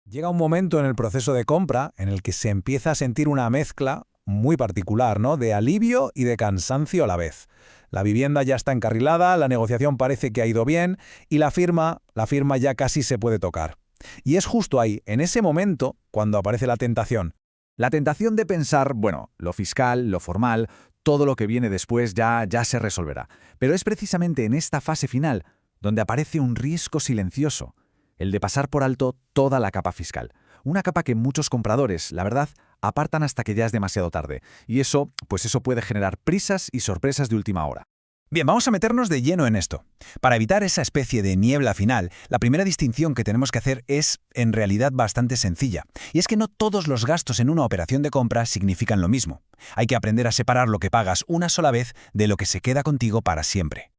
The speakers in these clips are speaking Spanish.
Llega un momento en el proceso de compra en el que se empieza a sentir una mezcla muy particular, ¿no? De alivio y de cansancio a la vez. La vivienda ya está encarrilada, la negociación parece que ha ido bien y la firma ya casi se puede tocar. Y es justo ahí, en ese momento, cuando aparece la tentación. La tentación de pensar, bueno, lo fiscal, lo formal, todo lo que viene después ya se resolverá. Pero es precisamente en esta fase final donde aparece un riesgo silencioso, el de pasar por alto toda la capa fiscal. Una capa que muchos compradores, la verdad, apartan hasta que ya es demasiado tarde. Y eso puede generar prisas y sorpresas de última hora. Bien, vamos a meternos de lleno en esto. Para evitar esa especie de niebla final, la primera distinción que tenemos que hacer es, en realidad, bastante sencilla. Y es que no todos los gastos en una operación de compra significan lo mismo. Hay que aprender a separar lo que pagas una sola vez de lo que se queda contigo para siempre.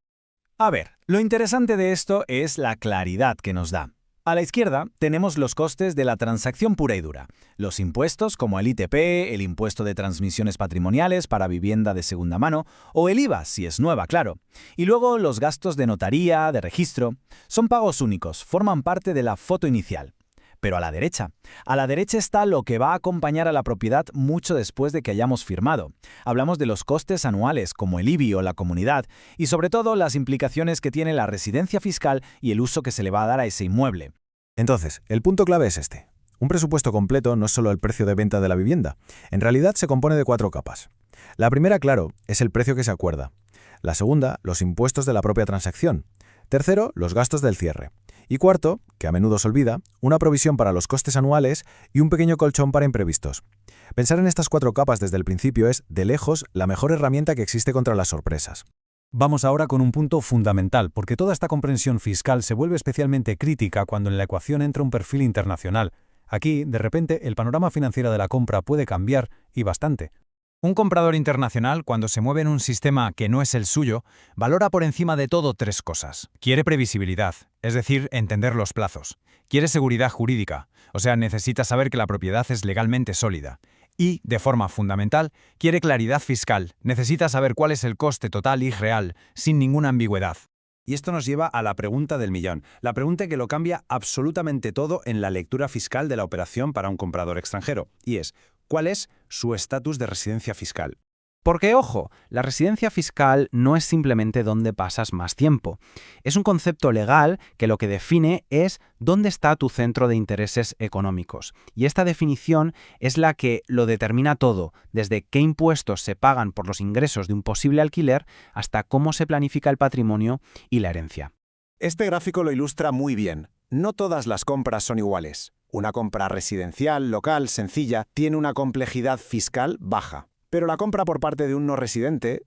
A ver, lo interesante de esto es la claridad que nos da. A la izquierda tenemos los costes de la transacción pura y dura. Los impuestos como el ITP, el impuesto de transmisiones patrimoniales para vivienda de segunda mano o el IVA si es nueva, claro. Y luego los gastos de notaría, de registro. Son pagos únicos, forman parte de la foto inicial. Pero a la derecha está lo que va a acompañar a la propiedad mucho después de que hayamos firmado. Hablamos de los costes anuales, como el IBI o la comunidad, y sobre todo las implicaciones que tiene la residencia fiscal y el uso que se le va a dar a ese inmueble. Entonces, el punto clave es este. Un presupuesto completo no es solo el precio de venta de la vivienda. En realidad se compone de 4 capas. La primera, claro, es el precio que se acuerda. La segunda, los impuestos de la propia transacción. Tercero, los gastos del cierre. Y cuarto, que a menudo se olvida, una provisión para los costes anuales y un pequeño colchón para imprevistos. Pensar en estas 4 capas desde el principio es, de lejos, la mejor herramienta que existe contra las sorpresas. Vamos ahora con un punto fundamental, porque toda esta comprensión fiscal se vuelve especialmente crítica cuando en la ecuación entra un perfil internacional. Aquí, de repente, el panorama financiero de la compra puede cambiar, y bastante. Un comprador internacional, cuando se mueve en un sistema que no es el suyo, valora por encima de todo 3 cosas. Quiere previsibilidad, es decir, entender los plazos. Quiere seguridad jurídica, o sea, necesita saber que la propiedad es legalmente sólida. Y, de forma fundamental, quiere claridad fiscal, necesita saber cuál es el coste total y real, sin ninguna ambigüedad. Y esto nos lleva a la pregunta del millón, la pregunta que lo cambia absolutamente todo en la lectura fiscal de la operación para un comprador extranjero, y es, ¿cuál es su estatus de residencia fiscal? Porque, ojo, la residencia fiscal no es simplemente dónde pasas más tiempo. Es un concepto legal que lo que define es dónde está tu centro de intereses económicos. Y esta definición es la que lo determina todo, desde qué impuestos se pagan por los ingresos de un posible alquiler hasta cómo se planifica el patrimonio y la herencia. Este gráfico lo ilustra muy bien. No todas las compras son iguales. Una compra residencial, local, sencilla, tiene una complejidad fiscal baja. Pero la compra por parte de un no residente,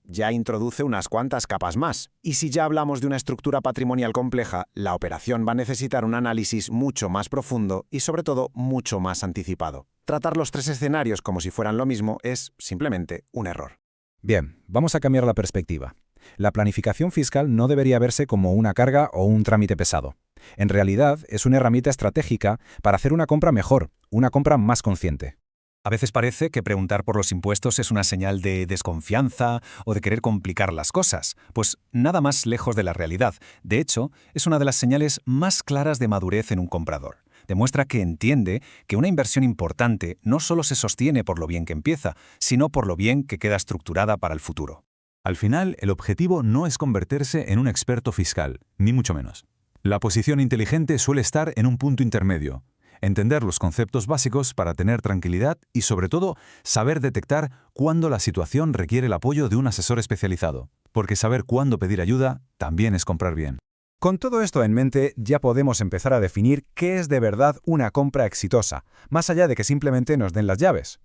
ya introduce unas cuantas capas más. Y si ya hablamos de una estructura patrimonial compleja, la operación va a necesitar un análisis mucho más profundo y, sobre todo, mucho más anticipado. Tratar los 3 escenarios como si fueran lo mismo es, simplemente, un error. Bien, vamos a cambiar la perspectiva. La planificación fiscal no debería verse como una carga o un trámite pesado. En realidad, es una herramienta estratégica para hacer una compra mejor, una compra más consciente. A veces parece que preguntar por los impuestos es una señal de desconfianza o de querer complicar las cosas, pues nada más lejos de la realidad. De hecho, es una de las señales más claras de madurez en un comprador. Demuestra que entiende que una inversión importante no solo se sostiene por lo bien que empieza, sino por lo bien que queda estructurada para el futuro. Al final, el objetivo no es convertirse en un experto fiscal, ni mucho menos. La posición inteligente suele estar en un punto intermedio. Entender los conceptos básicos para tener tranquilidad y, sobre todo, saber detectar cuándo la situación requiere el apoyo de un asesor especializado. Porque saber cuándo pedir ayuda también es comprar bien. Con todo esto en mente, ya podemos empezar a definir qué es de verdad una compra exitosa, más allá de que simplemente nos den las llaves.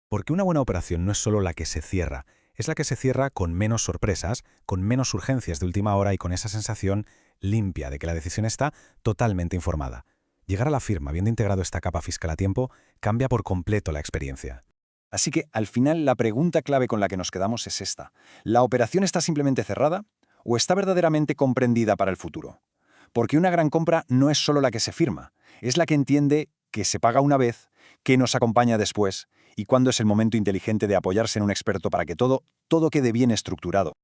Porque una buena operación no es solo la que se cierra, es la que se cierra con menos sorpresas, con menos urgencias de última hora y con esa sensación limpia de que la decisión está totalmente informada. Llegar a la firma habiendo integrado esta capa fiscal a tiempo cambia por completo la experiencia. Así que, al final, la pregunta clave con la que nos quedamos es esta. ¿La operación está simplemente cerrada o está verdaderamente comprendida para el futuro? Porque una gran compra no es solo la que se firma, es la que entiende que se paga una vez, que nos acompaña después y cuándo es el momento inteligente de apoyarse en un experto para que todo quede bien estructurado.